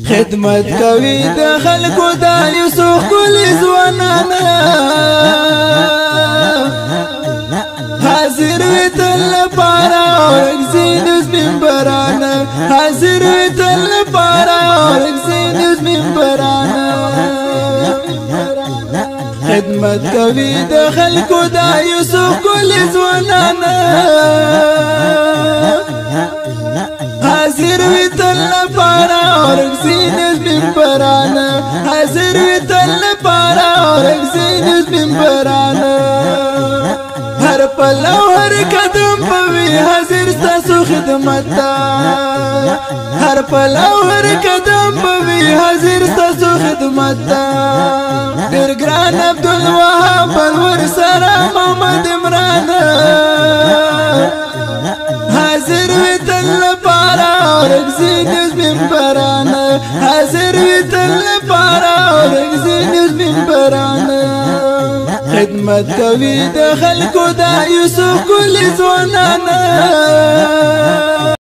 خدمت کوي د خلکو د یوسف ګل ځوانانه حاضر وي تل لپاره ورکزین اوس منبرانه حاضر وي تل لپاره ورکزین اوس منبرانه خدمت کوي د خلکو د یوسف ګل ځوانانه حاضر وي تل لپاره ورکزین اوس منبرانه حاضر وي تل لپاره ورکزین اوس منبرانه هر پل او هر قدم پوي حاضر ستاسو خدمت تا هر پل او هر قدم پوي حاضر ستاسو خدمت تا ډېر ګران عبدالوهاب انور سره محمد عمران حاضر وي تل لپاره ورکزین اوس منبرانه حاضر وي تل لپاره ورکزین اوس منبرانه خدمت کوي د خلکو د یوسف ګل ځوانانه